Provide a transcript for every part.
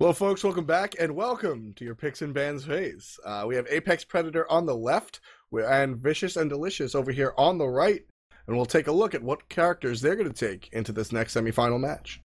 Hello, folks. Welcome back, and welcome to your picks and bans phase. We have Apex Predator on the left, and VishusNDelishus over here on the right, and we'll take a look at what characters they're going to take into this next semifinal match.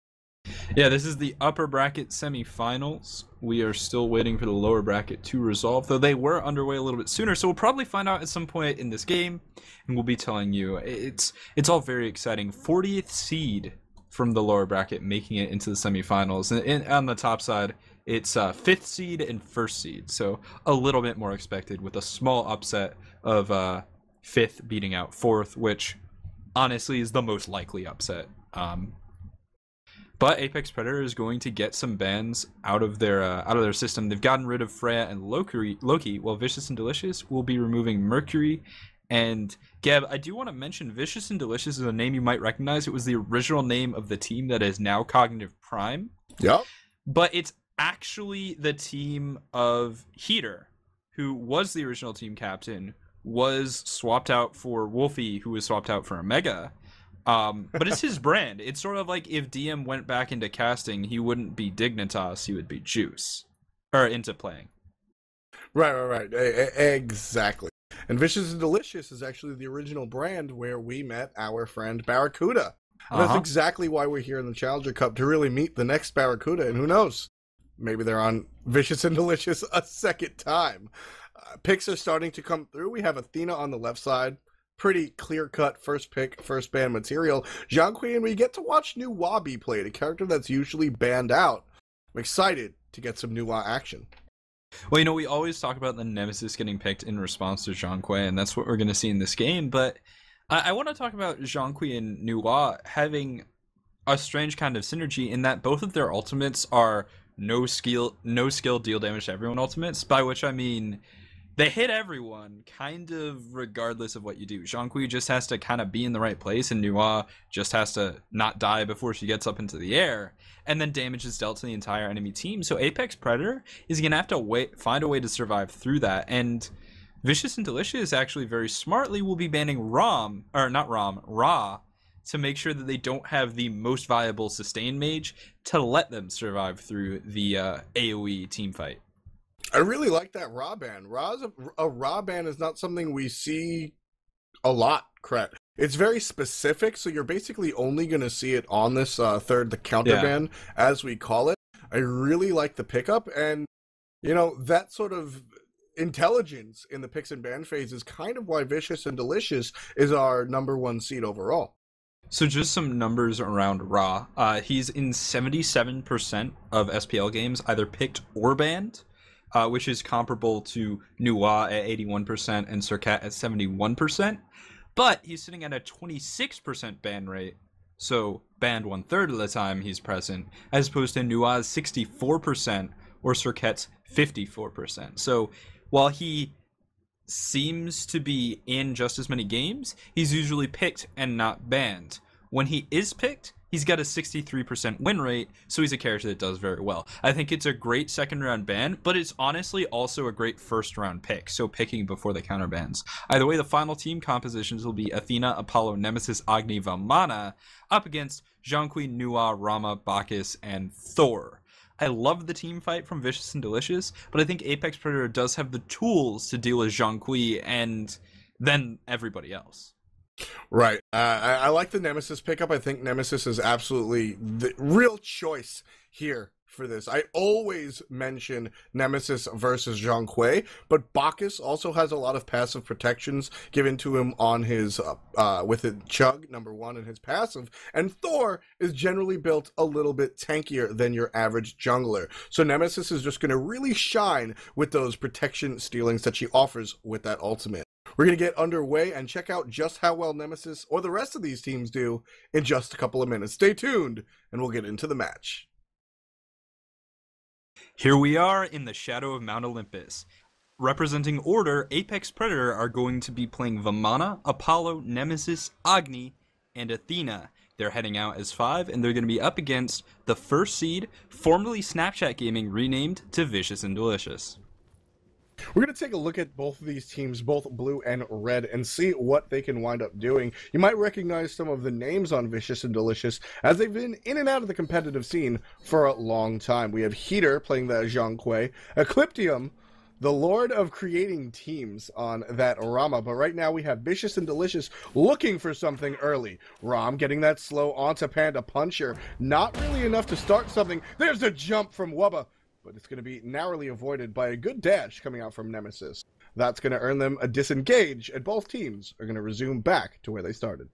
Yeah, this is the upper bracket semifinals. We are still waiting for the lower bracket to resolve, though they were underway a little bit sooner, so we'll probably find out at some point in this game, and we'll be telling you. It's all very exciting. 40th seed from the lower bracket making it into the semifinals, and on the top side, it's 5th seed and 1st seed, so a little bit more expected with a small upset of 5th beating out 4th, which honestly is the most likely upset. But Apex Predator is going to get some bans out of their system. They've gotten rid of Freya and Loki, while VishusNDelishus will be removing Mercury. And Gab, I do want to mention VishusNDelishus is a name you might recognize. It was the original name of the team that is now Cognitive Prime. Yep. But it's actually the team of Heater, who was the original team captain, was swapped out for Wolfie, who was swapped out for Omega. But it's his brand. It's sort of like if DM went back into casting, he wouldn't be Dignitas, he would be Juice. Or into playing. Right. Exactly. And VishusNDelishus is actually the original brand where we met our friend Barracuda. And that's exactly why we're here in the Challenger Cup, to really meet the next Barracuda. And who knows? Maybe they're on VishusNDelishus a second time. Picks are starting to come through. We have Athena on the left side. Pretty clear-cut first pick, first ban material. Zhangqi, and we get to watch Nuwa be played, a character that's usually banned out. I'm excited to get some Nuwa action. Well, you know, we always talk about the Nemesis getting picked in response to Zhangqi, and that's what we're going to see in this game, but I want to talk about Zhangqi and Nuwa having a strange kind of synergy in that both of their ultimates are no skill deal damage to everyone ultimates, by which I mean they hit everyone, kind of regardless of what you do. Zhangqi just has to kind of be in the right place, and Nuwa just has to not die before she gets up into the air, and then damage is dealt to the entire enemy team. So Apex Predator is going to have to find a way to survive through that, and VishusNDelishus actually very smartly will be banning Ra, to make sure that they don't have the most viable sustain mage to let them survive through the AoE team fight. I really like that Ra ban. A Ra ban is not something we see a lot, Kret. It's very specific, so you're basically only going to see it on this the counter ban, as we call it. I really like the pickup, and, you know, that sort of intelligence in the picks and ban phase is kind of why VishusNDelishus is our #1 seed overall. So just some numbers around Ra. He's in 77% of SPL games, either picked or banned. Which is comparable to Nuwa at 81% and Surcat at 71%. But he's sitting at a 26% ban rate, so banned 1/3 of the time he's present, as opposed to Nuwa's 64% or Surcat's 54%. So while he seems to be in just as many games, he's usually picked and not banned. When he is picked, he's got a 63% win rate, so he's a character that does very well. I think it's a great second round ban, but it's honestly also a great first round pick, so picking before the counter bans. Either way, the final team compositions will be Athena, Apollo, Nemesis, Agni, Vamana, up against Zhangqi, Nuwa, Rama, Bacchus, and Thor. I love the team fight from VishusNDelishus, but I think Apex Predator does have the tools to deal with Zhangqi and then everybody else. Right. I like the Nemesis pickup. I think Nemesis is absolutely the real choice here for this. I always mention Nemesis versus Zhangqi, but Bacchus also has a lot of passive protections given to him on his with a Chug #1 in his passive, and Thor is generally built a little bit tankier than your average jungler. So Nemesis is just going to really shine with those protection stealings that she offers with that ultimate. We're going to get underway and check out just how well Nemesis or the rest of these teams do in just a couple of minutes. Stay tuned, and we'll get into the match. Here we are in the shadow of Mount Olympus. Representing Order, Apex Predator are going to be playing Vamana, Apollo, Nemesis, Agni, and Athena. They're heading out as 5, and they're going to be up against the 1st seed, formerly Snapchat Gaming, renamed to VishusNDelishus. We're going to take a look at both of these teams, both blue and red, and see what they can wind up doing. You might recognize some of the names on VishusNDelishus, as they've been in and out of the competitive scene for a long time. We have Heater playing the Zhang Kui, Ecliptium, the lord of creating teams on that Rama, but right now we have VishusNDelishus looking for something early. Rom getting that slow onto Panda Puncher, not really enough to start something. There's a jump from Wubba, but it's going to be narrowly avoided by a good dash coming out from Nemesis. That's going to earn them a disengage, and both teams are going to resume back to where they started.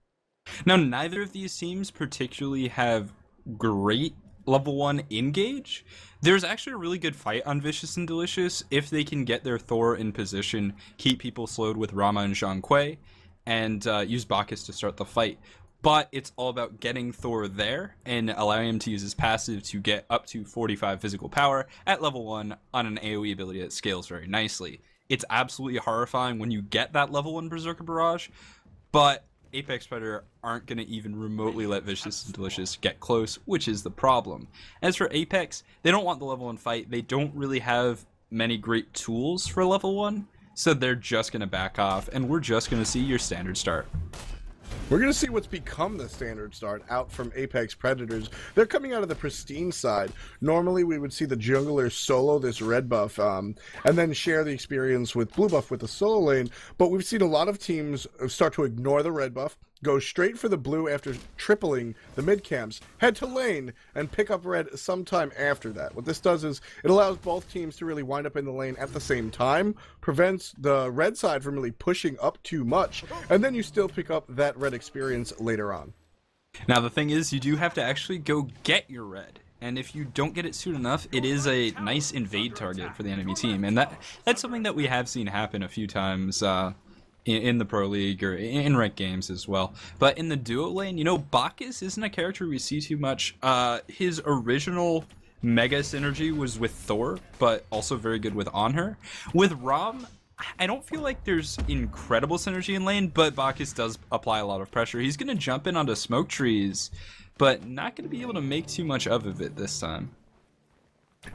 Now, neither of these teams particularly have great level 1 engage. There's actually a really good fight on VishusNDelishus if they can get their Thor in position, keep people slowed with Rama and Zhang Kui, and use Bacchus to start the fight. But it's all about getting Thor there and allowing him to use his passive to get up to 45 physical power at level 1 on an AoE ability that scales very nicely. It's absolutely horrifying when you get that level 1 Berserker Barrage, but Apex Predator aren't going to even remotely let VishusNDelishus get close, which is the problem. As for Apex, they don't want the level 1 fight. They don't really have many great tools for level 1, so they're just going to back off, and we're just going to see your standard start. We're going to see what's become the standard start out from Apex Predators. They're coming out of the pristine side. Normally, we would see the jungler solo this red buff and then share the experience with blue buff with the solo lane. But we've seen a lot of teams start to ignore the red buff, go straight for the blue after tripling the mid camps, head to lane, and pick up red sometime after that. What this does is it allows both teams to really wind up in the lane at the same time, prevents the red side from really pushing up too much, and then you still pick up that red experience later on. Now the thing is, you do have to actually go get your red. And if you don't get it soon enough, it is a nice invade target for the enemy team. And that's something that we have seen happen a few times in the Pro League or in ranked games as well. But in the duo lane, you know, Bacchus isn't a character we see too much. His original mega synergy was with Thor, but also very good with On Her. With Rom, I don't feel like there's incredible synergy in lane, but Bacchus does apply a lot of pressure. He's going to jump in onto smoke trees, but not going to be able to make too much of it this time.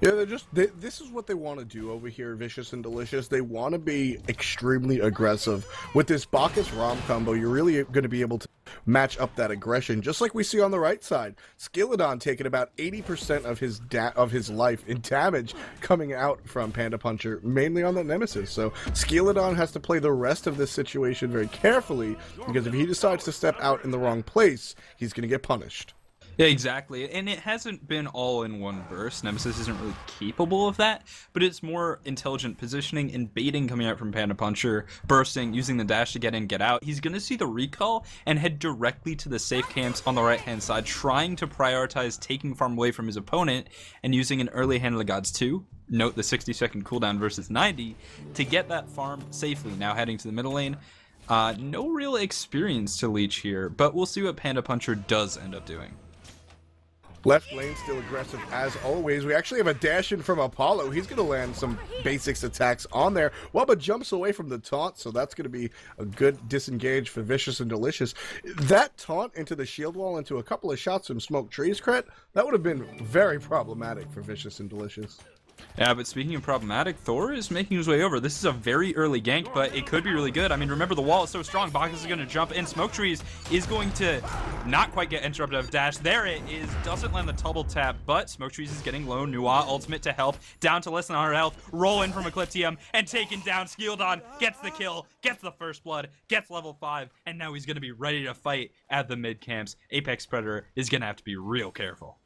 Yeah, this is what they want to do over here, VishusNDelishus. They want to be extremely aggressive. With this Bacchus-Rom combo, you're really going to be able to match up that aggression, just like we see on the right side. Skilladon taking about 80% of his life in damage coming out from Panda Puncher, mainly on the Nemesis. So Skilladon has to play the rest of this situation very carefully, because if he decides to step out in the wrong place, he's going to get punished. Yeah, exactly. And it hasn't been all in one burst. Nemesis isn't really capable of that, but it's more intelligent positioning and baiting coming out from Panda Puncher, bursting, using the dash to get in, get out. He's going to see the recall and head directly to the safe camps on the right-hand side, trying to prioritize taking farm away from his opponent and using an early Hand of the Gods 2, note the 60-second cooldown versus 90, to get that farm safely. Now heading to the middle lane. No real experience to leech here, but we'll see what Panda Puncher does end up doing. Left lane still aggressive as always. We actually have a dash in from Apollo. He's going to land some basics attacks on there. Wubba jumps away from the taunt, so that's going to be a good disengage for VishusNDelishus. That taunt into the shield wall, into a couple of shots from smoke trees, Cret, that would have been very problematic for VishusNDelishus. Yeah, but speaking of problematic, Thor is making his way over. This is a very early gank, but it could be really good. I mean, remember, the wall is so strong. Bacchus is going to jump in. Smoke Trees is going to not quite get interrupted of dash. There it is. Doesn't land the double tap, but Smoke Trees is getting low. Nuwa ultimate to help. Down to less than 100 health. Roll in from Ecliptium and taken down. Skilladon gets the kill, gets the first blood, gets level 5, and now he's going to be ready to fight at the mid camps. Apex Predator is going to have to be real careful.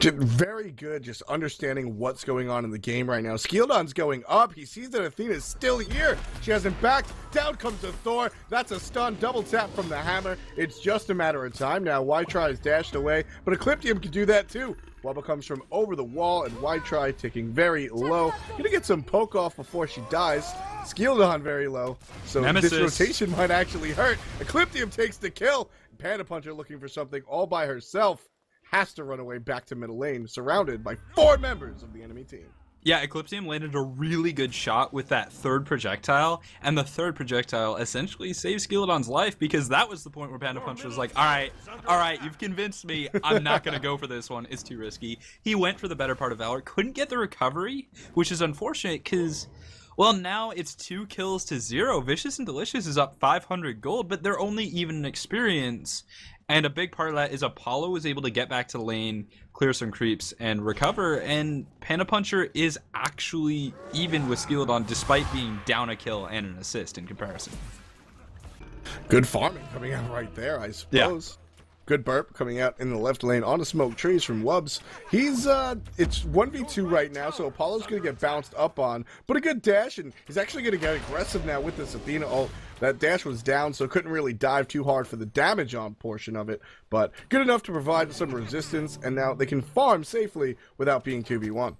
Very good, just understanding what's going on in the game right now. Skilladon's going up. He sees that Athena's still here. She has him backed. Down comes the Thor. That's a stun. Double tap from the hammer. It's just a matter of time now. Y-Try is dashed away, but Ecliptium can do that too. Wubba comes from over the wall, and Y-Try ticking very low. Gonna get some poke off before she dies. Skilladon very low, so Nemesis. This rotation might actually hurt. Ecliptium takes the kill. Panda Puncher looking for something all by herself. Has to run away back to middle lane, surrounded by 4 members of the enemy team. Yeah, Ecliptium landed a really good shot with that third projectile, and the third projectile essentially saved Skilladon's life, because that was the point where Panda Puncher was like, all right, you've convinced me. I'm not going to go for this one. It's too risky. He went for the better part of Valor, couldn't get the recovery, which is unfortunate, because Well, now it's 2 kills to 0. VishusNDelishus is up 500 gold, but they're only even in experience. And a big part of that is Apollo was able to get back to the lane, clear some creeps, and recover. And Panda Puncher is actually even with Skilladon, despite being down a kill and an assist in comparison. Good farming coming out right there, I suppose. Yeah. Good burp coming out in the left lane on the smoke trees from Wubs. He's, it's 1v2 right now, so Apollo's going to get bounced up on, but a good dash, and he's actually going to get aggressive now with this Athena ult. That dash was down, so couldn't really dive too hard for the damage on portion of it, but good enough to provide some resistance, and now they can farm safely without being 2v1.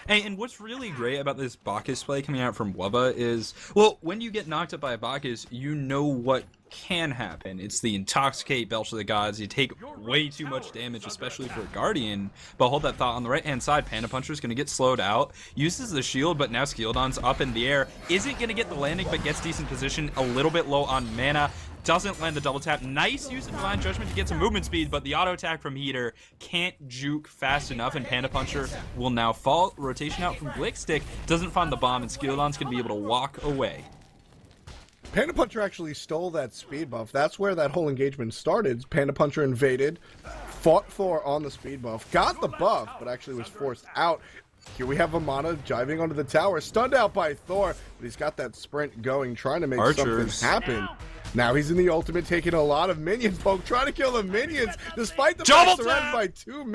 And what's really great about this Bacchus play coming out from Wubba is, well, when you get knocked up by a Bacchus, you know what can happen. It's the Intoxicate, Belch of the Gods. You take way too much damage, especially for a Guardian. But hold that thought, on the right-hand side, Panda Puncher's going to get slowed out, uses the shield, but now Skilladon's up in the air. Isn't going to get the landing, but gets decent position, a little bit low on mana. Doesn't land the double tap. Nice use of Divine Judgment to get some movement speed, but the auto attack from Heater can't juke fast enough, and Panda Puncher will now fall. Rotation out from Glickstick, doesn't find the bomb, and Skilladon's going to be able to walk away. Panda Puncher actually stole that speed buff. That's where that whole engagement started. Panda Puncher invaded, fought for on the speed buff, got the buff, but actually was forced out. Here we have Amana jiving onto the tower, stunned out by Thor, but he's got that sprint going, trying to make something happen. Now he's in the ultimate, taking a lot of minion poke, trying to kill the minions, despite the fact surrounded by 2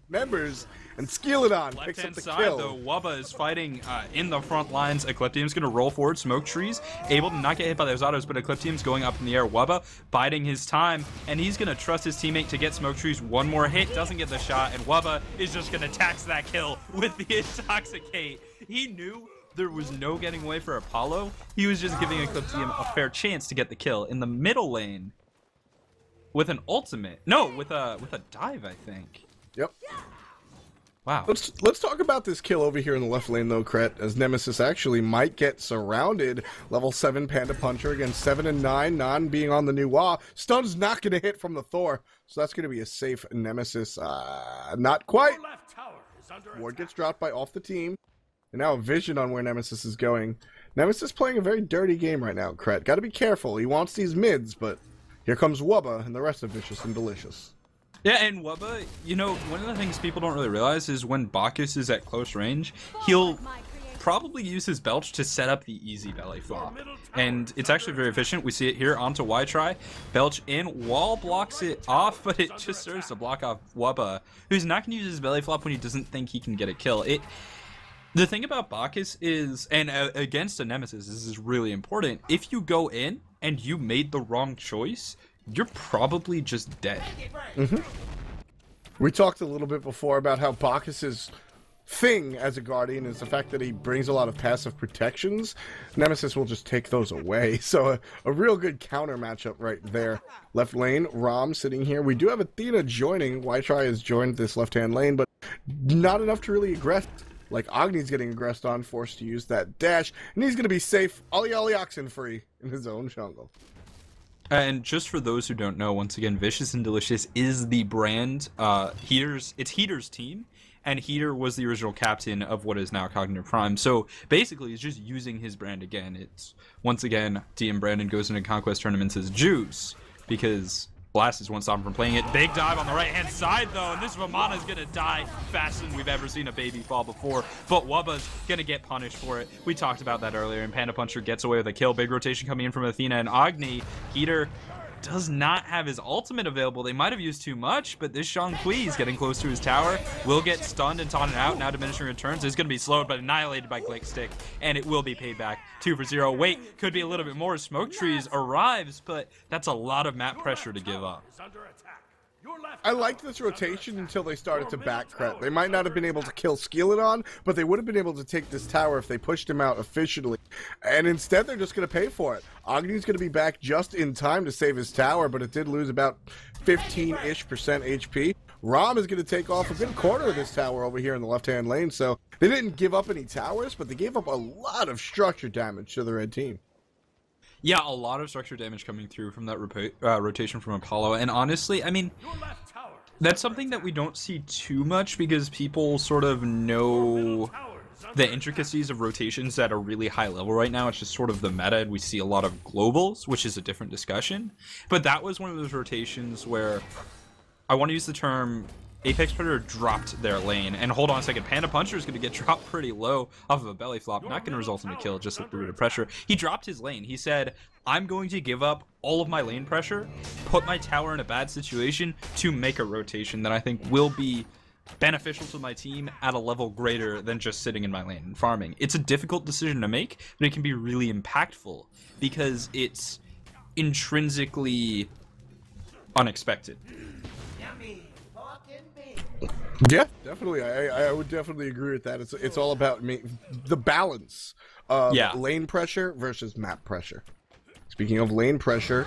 members. And Skilladon picks up the kill. Though, Wubba is fighting in the front lines. Ecliptium's going to roll forward, smoke trees, able to not get hit by those autos, but Ecliptium's going up in the air. Wubba biding his time, and he's going to trust his teammate to get smoke trees one more hit, doesn't get the shot, and Wubba is just going to tax that kill with the Intoxicate. He knew there was no getting away for Apollo. He was just giving Ecliptium a fair chance to get the kill. In the middle lane, with an ultimate. No, with a dive, I think. Yep. Wow. Let's talk about this kill over here in the left lane though, Kret, as Nemesis actually might get surrounded. Level 7 Panda Puncher against 7 and 9, non being on the new wall. Stun's not going to hit from the Thor, so that's going to be a safe Nemesis. Not quite. Ward gets dropped by off the team. And now a vision on where Nemesis is going. Nemesis playing a very dirty game right now, Kret. Got to be careful. He wants these mids, but here comes Wubba and the rest of VishusNDelishus. Yeah, and Wubba, you know, one of the things people don't really realize is when Bacchus is at close range, he'll probably use his Belch to set up the easy belly flop. And it's actually very efficient. We see it here onto Y-Try. Belch in, wall blocks it off, but it just serves to block off Wubba, who's not going to use his belly flop when he doesn't think he can get a kill. The thing about Bacchus is, and against a Nemesis, this is really important, if you go in and you made the wrong choice, you're probably just dead. We talked a little bit before about how Bacchus's thing as a Guardian is the fact that he brings a lot of passive protections. Nemesis will just take those away. So a real good counter matchup right there. Left lane, Rom sitting here. We do have Athena joining. Y-Try has joined this left-hand lane, but not enough to really aggress. Like Agni's getting aggressed on, forced to use that dash, and he's going to be safe, ollie oxen free in his own jungle. And just for those who don't know, once again, VishusNDelishus is the brand. It's Heater's team, and Heater was the original captain of what is now Cognitive Prime. So basically, he's just using his brand again. It's, once again, DM Brandon goes into Conquest tournaments as Juice, because Blastus won't stop him from playing it. Big dive on the right-hand side, though, and this Vamana is going to die faster than we've ever seen a baby fall before, but Wubba's going to get punished for it. We talked about that earlier, and Panda Puncher gets away with a kill. Big rotation coming in from Athena and Agni. Heater does not have his ultimate available. They might have used too much, but this Shang-Kui is getting close to his tower. Will get stunned and taunted out. Now diminishing returns. Is going to be slowed, but annihilated by Glickstick, and it will be paid back. 2 for 0. Wait, could be a little bit more. Smoke Trees arrives, but that's a lot of map pressure to give up. I liked this rotation until they started to back Kret. They might not have been able to kill Skilladon, but they would have been able to take this tower if they pushed him out efficiently. And instead, they're just going to pay for it. Agni's going to be back just in time to save his tower, but it did lose about 15-ish% HP. Rom is going to take off a good quarter of this tower over here in the left-hand lane, so they didn't give up any towers, but they gave up a lot of structure damage to the red team. Yeah, a lot of structure damage coming through from that rotation from Apollo. And honestly, I mean, that's something that we don't see too much because people sort of know the intricacies of rotations at a really high level right now. It's just sort of the meta, and we see a lot of globals, which is a different discussion. But that was one of those rotations where I want to use the term Apex Predator dropped their lane. And hold on a second, Panda Puncher is going to get dropped pretty low off of a belly flop. Not going to result in a kill, just with the root of pressure. He dropped his lane. He said, I'm going to give up all of my lane pressure, put my tower in a bad situation to make a rotation that I think will be beneficial to my team at a level greater than just sitting in my lane and farming. It's a difficult decision to make, but it can be really impactful because it's intrinsically unexpected. Yeah, definitely. I would definitely agree with that. It's all about the balance of lane pressure versus map pressure. Speaking of lane pressure,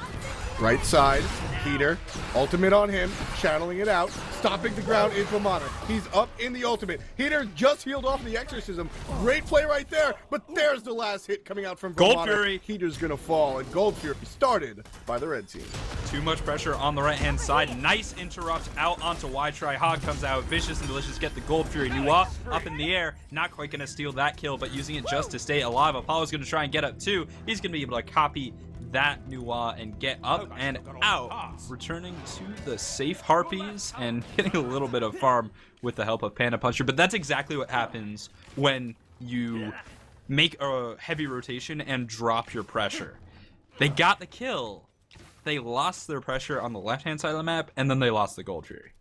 right side, Heater, ultimate on him, channeling it out, stopping the ground is Vamana. He's up in the ultimate. Heater just healed off the exorcism. Great play right there, but there's the last hit coming out from Vamana. Gold Fury. Heater's gonna fall, and Gold Fury started by the red team. Too much pressure on the right-hand side. Nice interrupt out onto y-try. Hog comes out. VishusNDelishus get the Gold Fury. Nuwa up in the air. Not quite going to steal that kill, but using it just to stay alive. Apollo's going to try and get up too. He's going to be able to copy that Nuwa and get up and out. Returning to the safe Harpies and getting a little bit of farm with the help of Panda Puncher. But that's exactly what happens when you make a heavy rotation and drop your pressure. They got the kill. They lost their pressure on the left-hand side of the map, and then they lost the Gold Fury.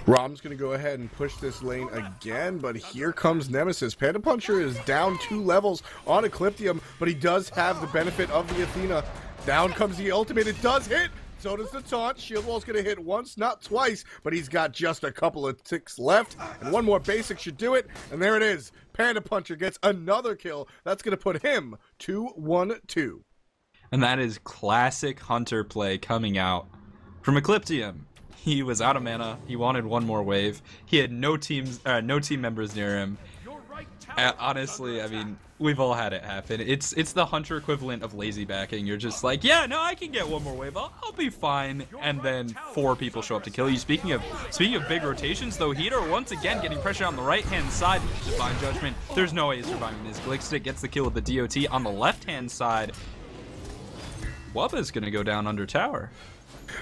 Rom's going to go ahead and push this lane again, but here comes Nemesis. Panda Puncher is down 2 levels on Ecliptium, but he does have the benefit of the Athena. Down comes the ultimate. It does hit. So does the taunt. Shield Wall's going to hit once, not twice, but he's got just a couple of ticks left, and one more basic should do it, and there it is. Panda Puncher gets another kill. That's going to put him 2-1-2. And that is classic Hunter play coming out from Ecliptium. He was out of mana. He wanted one more wave. He had no team members near him. Honestly, I mean, we've all had it happen. It's the Hunter equivalent of lazy backing. You're just like, yeah, no, I can get one more wave. I'll be fine. And then 4 people show up to kill you. Speaking of big rotations, though, Heater once again getting pressure on the right-hand side. Divine Judgment. There's no way he's surviving this. Glickstick gets the kill with the DOT on the left-hand side. Wubba's gonna go down under tower.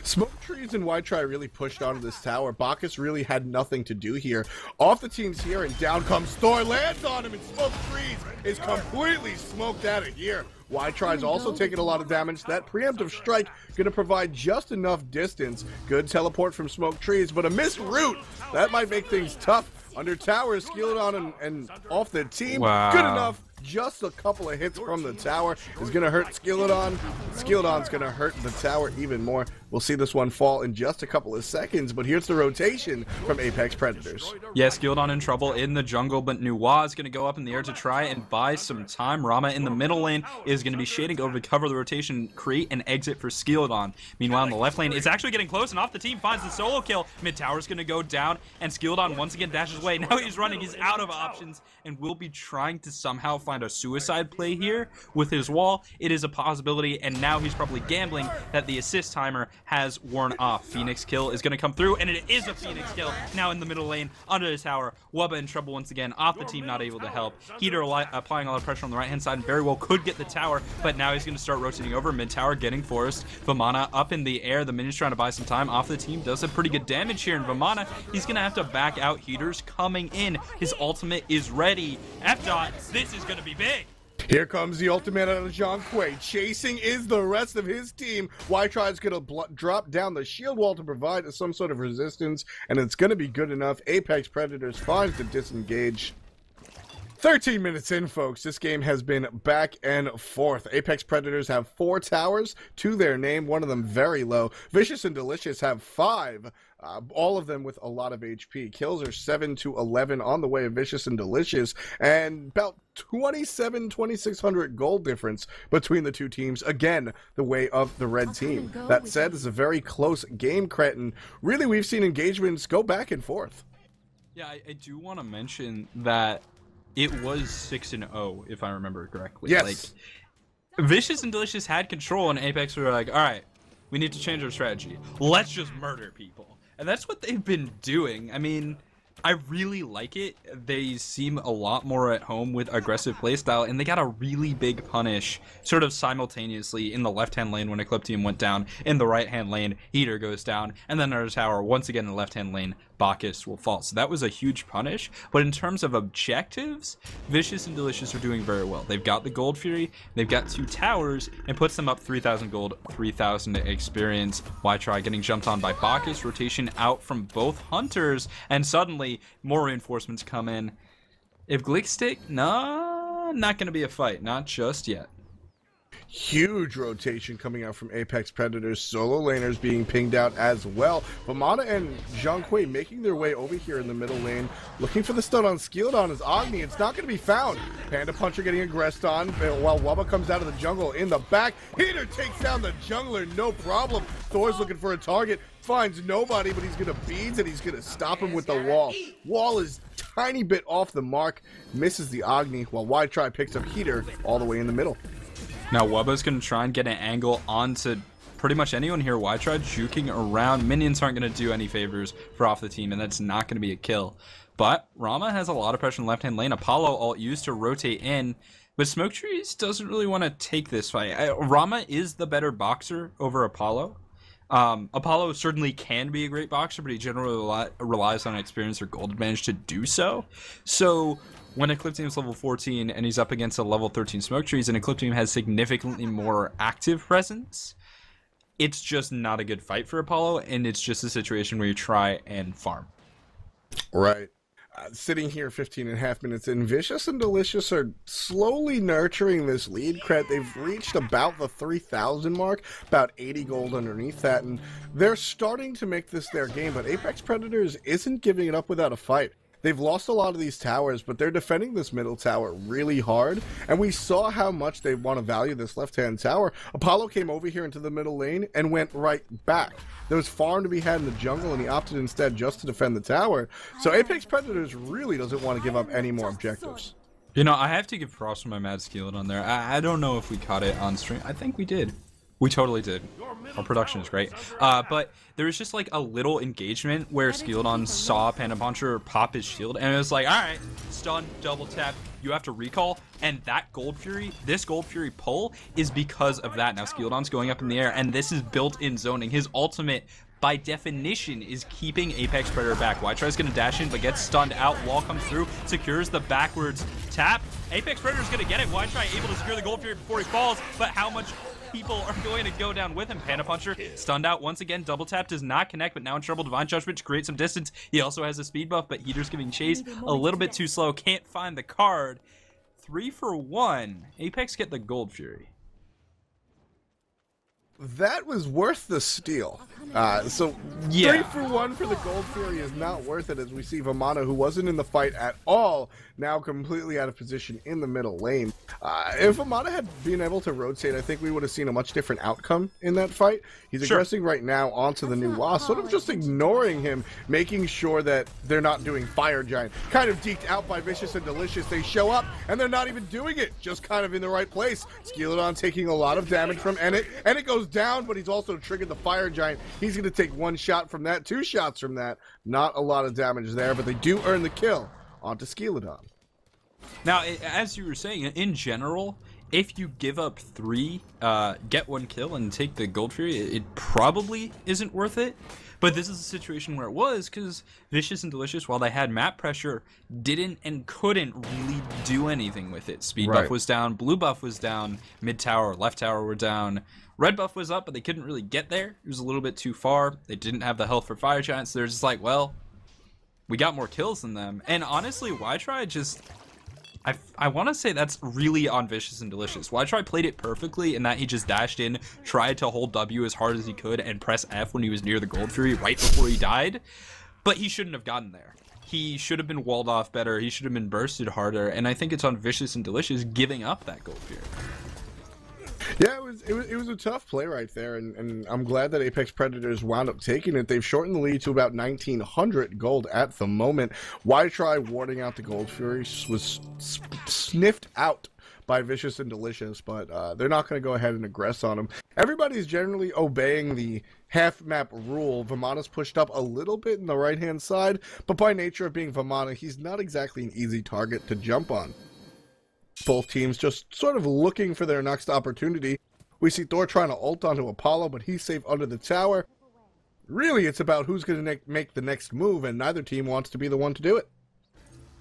Smoke Trees and y-try really pushed onto this tower. Bacchus really had nothing to do here. Off the team's here, and down comes Thor, lands on him, and Smoke Trees is completely smoked out of here. y-try's also taking a lot of damage. That preemptive strike going to provide just enough distance. Good teleport from Smoke Trees, but a missed route. That might make things tough. Under tower, Skilladon and off the team. Wow. Good enough. Just a couple of hits from the tower is going to hurt Skilladon. Skilladon's going to hurt the tower even more. We'll see this one fall in just a couple of seconds, but here's the rotation from Apex Predators. Yeah, Skilladon in trouble in the jungle, but Nuwa is going to go up in the air to try and buy some time. Rama in the middle lane is going to be shading over to cover the rotation, create an exit for Skilladon. Meanwhile, in the left lane, it's actually getting close, and off the team finds the solo kill. Mid tower's going to go down, and Skilladon once again dashes away. Now he's running, he's out of options, and will be trying to somehow find a suicide play here with his wall. It is a possibility, and now he's probably gambling that the assist timer has worn off. Phoenix kill is going to come through, and it is a Phoenix kill. Now in the middle lane, under the tower. Wubba in trouble once again. Off the team, not able to help. Heater applying a lot of pressure on the right-hand side, and very well could get the tower, but now he's going to start rotating over. Mid-tower getting forced. Vamana up in the air. The Minion's trying to buy some time. Off the team does some pretty good damage here, and Vamana, he's going to have to back out. Heater's coming in. His ultimate is ready. F-Dot, this is going to be big. Here comes the ultimate out of Zhang Kui. Chasing is the rest of his team. y-try is going to drop down the shield wall to provide some sort of resistance, and it's going to be good enough. Apex Predators finds the disengage. 13 minutes in, folks. This game has been back and forth. Apex Predators have 4 towers to their name, one of them very low. VishusNDelishus have 5, all of them with a lot of HP. Kills are 7-11 on the way of VishusNDelishus, and about 2,600 gold difference between the two teams. Again, the way of the red team. That said, it's a very close game, Cretin. Really, we've seen engagements go back and forth. Yeah, I do want to mention that it was 6-0, if I remember correctly. Yes. Like, VishusNDelishus had control, and Apex were like, all right, we need to change our strategy. Let's just murder people. And that's what they've been doing. I mean, I really like it. They seem a lot more at home with aggressive playstyle, and they got a really big punish sort of simultaneously in the left-hand lane when Ecliptium went down. In the right-hand lane, Heater goes down, and then our tower, once again in the left-hand lane, Bacchus will fall. So that was a huge punish, but in terms of objectives, Vicious and Delicious are doing very well. They've got the Gold Fury, they've got 2 towers, and puts them up 3,000 gold, 3,000 experience. Why try getting jumped on by Bacchus, rotation out from both hunters, and suddenly more reinforcements come in. If Glickstick, nah, not gonna be a fight, not just yet. Huge rotation coming out from Apex Predators. Solo laners being pinged out as well. Vamana and Zhonghui making their way over here in the middle lane, looking for the stun on Skilledon as Agni. It's not going to be found. Panda Puncher getting aggressed on while Wubba comes out of the jungle in the back. Heater takes down the jungler, no problem. Thor's looking for a target. Finds nobody, but he's going to beads and he's going to stop him with the wall. Wall is tiny bit off the mark. Misses the Agni while Wide-Try picks up Heater all the way in the middle. Now Wubba's going to try and get an angle onto pretty much anyone here. Wide-Try juking around. Minions aren't going to do any favors for off the team, and that's not going to be a kill. But Rama has a lot of pressure in the left-hand lane. Apollo ult used to rotate in, but Smoke Trees doesn't really want to take this fight. Rama is the better boxer over Apollo. Apollo certainly can be a great boxer, but he generally relies on experience or gold advantage to do so. So when Ecliptium is level 14 and he's up against a level 13 Smoke Trees and Ecliptium has significantly more active presence, it's just not a good fight for Apollo, and it's just a situation where you try and farm. Right. Sitting here 15.5 minutes in, Vicious and Delicious are slowly nurturing this lead. They've reached about the 3,000 mark, about 80 gold underneath that, and they're starting to make this their game, but Apex Predators isn't giving it up without a fight. They've lost a lot of these towers, but they're defending this middle tower really hard, and we saw how much they want to value this left-hand tower. Apollo came over here into the middle lane and went right back. There was farm to be had in the jungle, and he opted instead just to defend the tower. So Apex Predators really doesn't want to give up any more objectives. You know, I have to give props to my Mad Skillet on there. I don't know if we caught it on stream. I think we did. We totally did. Our production is great. But there was just like a little engagement where Skilledon saw Panda Puncher pop his shield, and it was like, alright, stun, double tap, you have to recall, and that Gold Fury, this Gold Fury pull is because of that. Now Skilledon's going up in the air, and this is built-in zoning. His ultimate, by definition, is keeping Apex Predator back. Wide-Try's gonna dash in, but gets stunned out. Wall comes through, secures the backwards tap. Apex Predator's gonna get it. Wide-Try able to secure the Gold Fury before he falls, but how much people are going to go down with him? Panda Puncher stunned out once again. Double tap does not connect, but now in trouble. Divine Judgment to create some distance. He also has a speed buff, but Heater's giving chase a little bit too slow. Can't find the card. 3 for 1. Apex get the Gold Fury. That was worth the steal. So yeah. 3 for 1 for the Gold Fury is not worth it, as we see Vamana, who wasn't in the fight at all, now completely out of position in the middle lane. If Vamana had been able to rotate, I think we would have seen a much different outcome in that fight. He's aggressing right now onto the new Wasp, sort of just ignoring him, making sure that they're not doing Fire Giant. Kind of deked out by Vicious and Delicious. They show up, and they're not even doing it, just kind of in the right place. Skilledon taking a lot of damage from Ennet. Ennet goes down, but he's also triggered the Fire Giant. He's going to take 1 shot from that, 2 shots from that. Not a lot of damage there, but they do earn the kill onto Skilledon. Now, as you were saying, in general, if you give up 3, get 1 kill and take the Gold Fury, it probably isn't worth it. But this is a situation where it was, because Vicious and Delicious, while they had map pressure, didn't and couldn't really do anything with it. Speed buff was down, blue buff was down, mid tower, left tower were down. Red buff was up, but they couldn't really get there. It was a little bit too far. They didn't have the health for Fire Giants. So they're just like, well, we got more kills than them. And honestly, Wide-Try just... I want to say that's really on Vicious and Delicious. Wide-Try played it perfectly in that he just dashed in, tried to hold W as hard as he could, and press F when he was near the Gold Fury right before he died. But he shouldn't have gotten there. He should have been walled off better. He should have been bursted harder. And I think it's on Vicious and Delicious giving up that Gold Fury. Yeah, it was a tough play right there, and I'm glad that Apex Predators wound up taking it. They've shortened the lead to about 1,900 gold at the moment. Why try warding out the Gold Fury was sniffed out by VishusNDelishus, but they're not going to go ahead and aggress on him. Everybody's generally obeying the half-map rule. Vamana's pushed up a little bit in the right-hand side, but by nature of being Vamana, he's not exactly an easy target to jump on. Both teams just sort of looking for their next opportunity. We see Thor trying to ult onto Apollo, but he's safe under the tower. Really, it's about who's going to make the next move, and neither team wants to be the one to do it.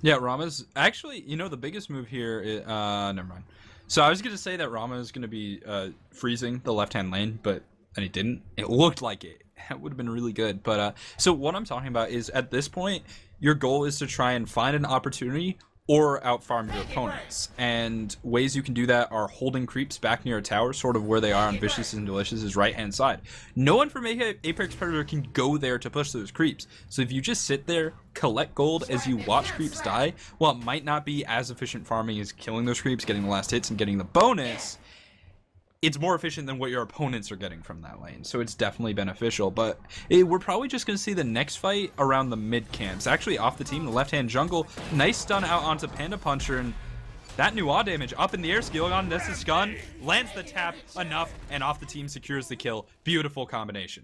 Yeah, Rama's actually, you know, the biggest move here is, never mind. So I was going to say that Rama is going to be freezing the left-hand lane, but and he didn't. It looked like it. That would have been really good. But so what I'm talking about is at this point, your goal is to try and find an opportunity or outfarm your opponents. And ways you can do that are holding creeps back near a tower, sort of where they are on VishusNDelishus' right-hand side. No one from Apex Predator can go there to push those creeps. So if you just sit there, collect gold as you watch creeps die, while it might not be as efficient farming as killing those creeps, getting the last hits, and getting the bonus, it's more efficient than what your opponents are getting from that lane, so it's definitely beneficial. But we're probably just going to see the next fight around the mid camps. Actually, off the team, the left-hand jungle, nice stun out onto Panda Puncher, and that Nuwa damage up in the air, Skilladon, this is gun, lands the tap, enough, and off the team secures the kill. Beautiful combination.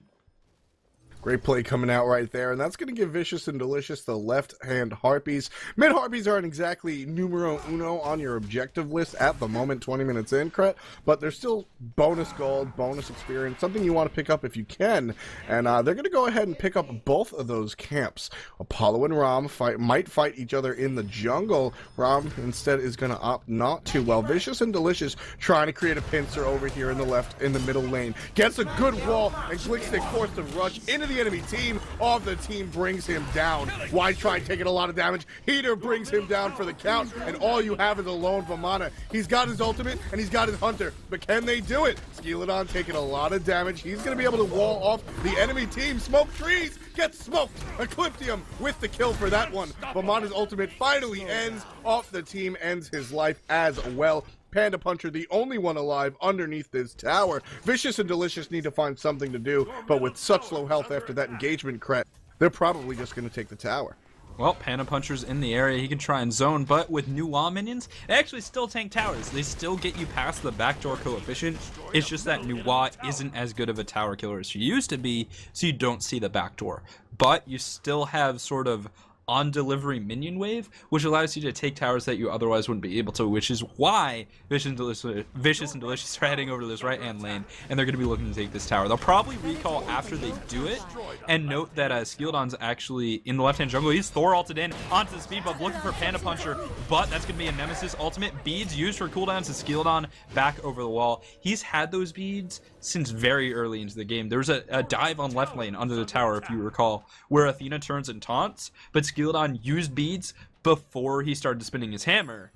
Great play coming out right there, and that's going to give VishusNDelishus the left-hand Harpies. Mid-Harpies aren't exactly numero uno on your objective list at the moment, 20 minutes in, Kret, but they're still bonus gold, bonus experience, something you want to pick up if you can, and they're going to go ahead and pick up both of those camps. Apollo and Ram might fight each other in the jungle. Ram instead is going to opt not to, while VishusNDelishus trying to create a pincer over here in the middle lane. Gets a good wall, and Glickstick forced to rush into the enemy team. Off the team brings him down. Wide try taking a lot of damage. Heater brings him down for the count, and all you have is a lone Vamana. He's got his ultimate and he's got his hunter, but can they do it? Skilladon taking a lot of damage. He's going to be able to wall off the enemy team. Smoke trees, gets smoked. Ecliptium with the kill for that one. Vamana's ultimate finally ends. Off the team ends his life as well. Panda Puncher, the only one alive underneath this tower. VishusNDelishus need to find something to do, but with such low health after that engagement, Kret, they're probably just going to take the tower. Well, Panda Puncher's in the area. He can try and zone, but with Nuwa minions, they actually still tank towers. They still get you past the backdoor coefficient. It's just that Nuwa isn't as good of a tower killer as she used to be, so you don't see the backdoor. But you still have sort of on delivery minion wave, which allows you to take towers that you otherwise wouldn't be able to, which is why VishusNDelishus are heading over to this right hand lane, and they're going to be looking to take this tower. They'll probably recall after they do it, and note that Skilladon's actually in the left hand jungle. He's Thor ulted in onto the speed buff, looking for Panda Puncher, but that's going to be a Nemesis ultimate. Beads used for cooldowns, and Skilladon back over the wall. He's had those beads since very early into the game. There was a dive on left lane under the tower, if you recall, where Athena turns and taunts, but Skilladon used beads before he started spinning his hammer,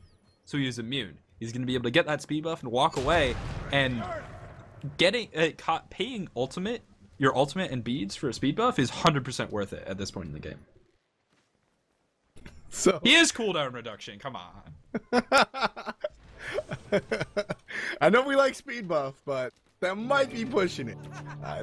so he was immune. He's going to be able to get that speed buff and walk away, and getting paying your ultimate and beads for a speed buff is 100% worth it at this point in the game. So he is cooldown reduction, come on. I know we like speed buff, but that might be pushing it.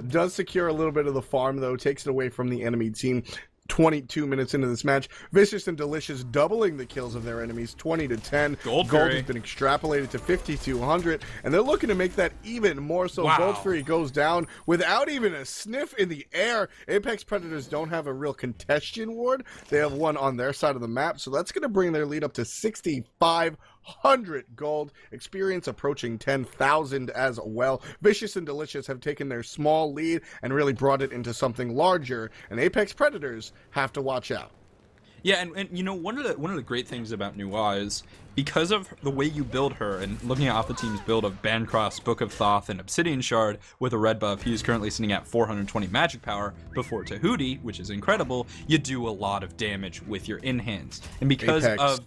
Does secure a little bit of the farm, though. Takes it away from the enemy team. 22 minutes into this match, VishusNDelishus doubling the kills of their enemies, 20 to 10. Gold has been extrapolated to 5,200, and they're looking to make that even more so. Wow. Gold Fury goes down without even a sniff in the air. Apex Predators don't have a real congestion ward. They have one on their side of the map, so that's going to bring their lead up to 6,500 gold. Experience approaching 10,000 as well. VishusNDelishus have taken their small lead and really brought it into something larger, and Apex Predators have to watch out. Yeah, and you know, one of the great things about Nuwa is because of the way you build her, and looking at off the team's build of Bancross, Book of Thoth, and Obsidian Shard with a red buff, he's currently sitting at 420 magic power before Tahuti, which is incredible. You do a lot of damage with your in-hands. And because Apex. of...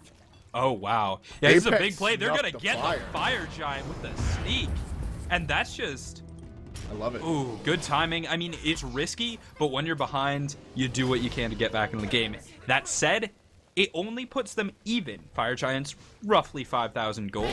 Oh, wow. Yeah, Apex, this is a big play. They're going to get fire. the Fire Giant with the sneak. And that's just... I love it. Ooh, good timing. I mean, it's risky, but when you're behind, you do what you can to get back into the game. That said, it only puts them even. Fire Giants, roughly 5,000 gold.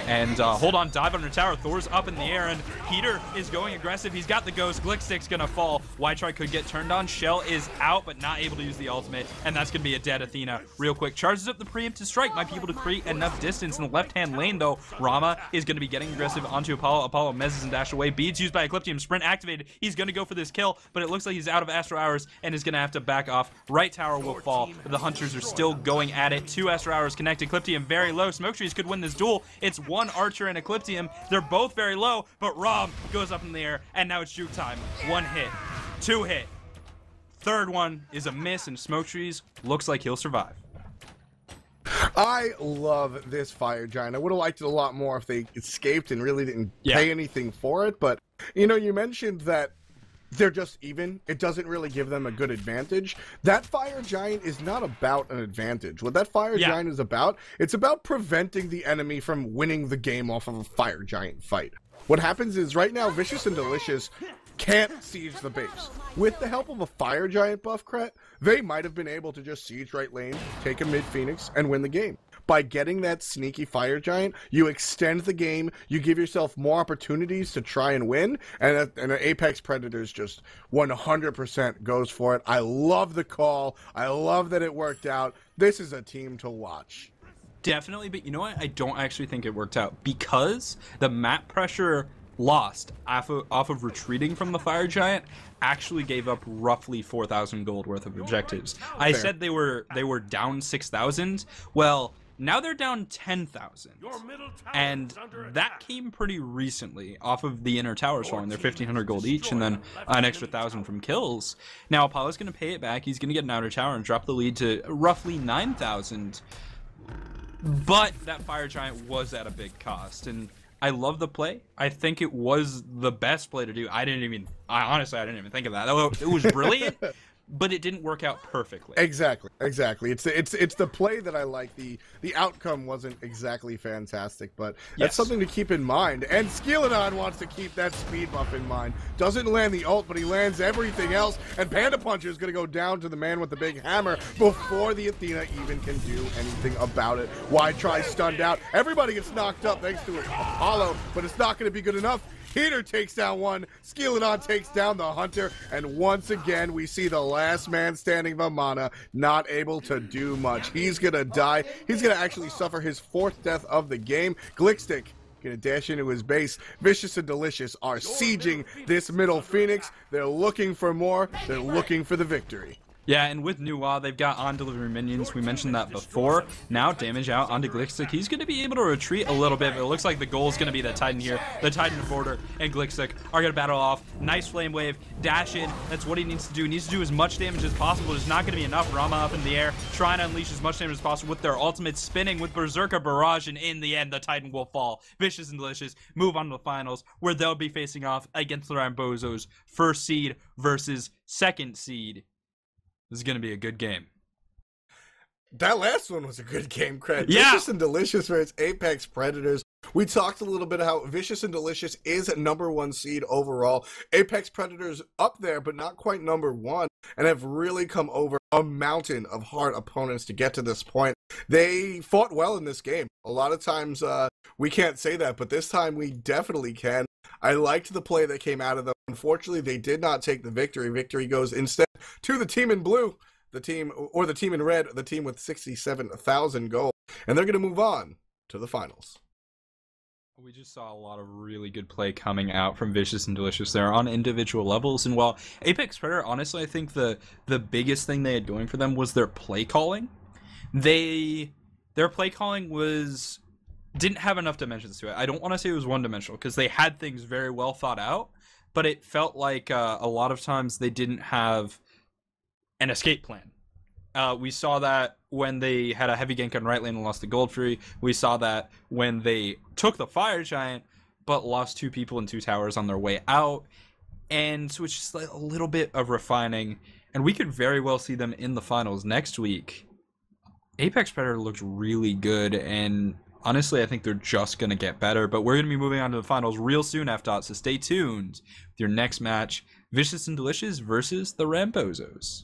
And hold on, dive under tower. Thor's up in the air, and Peter is going aggressive. He's got the ghost. Glickstick's gonna fall. Wytry could get turned on. Shell is out, but not able to use the ultimate, and that's gonna be a dead Athena real quick. Charges up the preemptive strike. Might be able to create enough distance in the left-hand lane, though. Rama is gonna be getting aggressive onto Apollo. Apollo mezzes and dash away. Beads used by Ecliptium. Sprint activated. He's gonna go for this kill, but it looks like he's out of Astro Hours and is gonna have to back off. Right tower will fall. The Hunters are still going at it. 2 Astro Hours connect. Ecliptium very low. Smoke Trees could win this duel. It's 1 Archer and Ecliptium. They're both very low, but Rom goes up in the air, and now it's juke time. 1 hit, 2 hit. Third one is a miss, and Smoke Trees looks like he'll survive. I love this Fire Giant. I would have liked it a lot more if they escaped and really didn't pay anything for it, but, you know, you mentioned that they're just even. It doesn't really give them a good advantage. That Fire Giant is not about an advantage. What that Fire Giant is about, it's about preventing the enemy from winning the game off of a Fire Giant fight. What happens is right now, VishusNDelishus can't siege the base. With the help of a Fire Giant buff cret, they might have been able to just siege right lane, take a mid Phoenix, and win the game. By getting that sneaky Fire Giant, you extend the game, you give yourself more opportunities to try and win, and Apex Predators just 100% goes for it. I love the call. I love that it worked out. This is a team to watch. Definitely, but you know what? I don't actually think it worked out because the map pressure lost off of retreating from the Fire Giant actually gave up roughly 4,000 gold worth of objectives. I said they were down 6,000. Well, now they're down 10,000, and that came pretty recently off of the inner towers falling. They're 1,500 gold each, and then an extra 1,000 from kills. Now Apollo's going to pay it back. He's going to get an outer tower and drop the lead to roughly 9,000. But that Fire Giant was at a big cost, and I love the play. I think it was the best play to do. Honestly, I didn't even think of that. It was brilliant. But it didn't work out perfectly. Exactly. It's the play that I like. The outcome wasn't exactly fantastic, but that's something to keep in mind. And Skirmishes wants to keep that speed buff in mind. Doesn't land the ult, but he lands everything else. And Panda Puncher is going to go down to the man with the big hammer before the Athena even can do anything about it. Wytry stunned out. Everybody gets knocked up thanks to Apollo, but it's not going to be good enough. Heater takes down one, Skirmishes takes down the Hunter, and once again we see the last man standing Vamana not able to do much. He's gonna die. He's gonna actually suffer his 4th death of the game. Glickstick gonna dash into his base. VishusNDelishus are sieging this middle Phoenix. They're looking for more. They're looking for the victory. Yeah, and with Nuwa, they've got on-delivery minions. We mentioned that before. Now, damage out onto Glickstick. He's going to be able to retreat a little bit, but it looks like the goal is going to be the Titan here. The Titan of Border and Glickstick are going to battle off. Nice Flame Wave. Dash in. That's what he needs to do. He needs to do as much damage as possible. It's not going to be enough. Rama up in the air, trying to unleash as much damage as possible with their ultimate spinning with Berserker Barrage, and in the end, the Titan will fall. VishusNDelishus move on to the finals, where they'll be facing off against the Rambozos. 1st seed versus 2nd seed. This is going to be a good game. That last one was a good game, Craig. Yeah. VishusNDelishus versus Apex Predators. We talked a little bit how VishusNDelishus is #1 seed overall. Apex Predators up there, but not quite #1, and have really come over a mountain of hard opponents to get to this point. They fought well in this game. A lot of times we can't say that, but this time we definitely can. I liked the play that came out of them. Unfortunately, they did not take the victory. Victory goes instead to the team in blue, the team in red, the team with 67,000 gold, and they're going to move on to the finals. We just saw a lot of really good play coming out from VishusNDelishus there on individual levels, and while Apex Predator, honestly, I think the biggest thing they had going for them was their play calling. Their play calling didn't have enough dimensions to it. I don't want to say it was one-dimensional, because they had things very well thought out, but it felt like a lot of times they didn't have an escape plan. We saw that when they had a heavy gank on right lane and lost the gold free. We saw that when they took the Fire Giant, but lost 2 people and 2 towers on their way out. And so it's just like a little bit of refining, and we could very well see them in the finals next week. Apex Predator looks really good, and honestly, I think they're just going to get better, but we're going to be moving on to the finals real soon, F-Dot, so stay tuned with your next match, VishusNDelishus versus the Rambozos.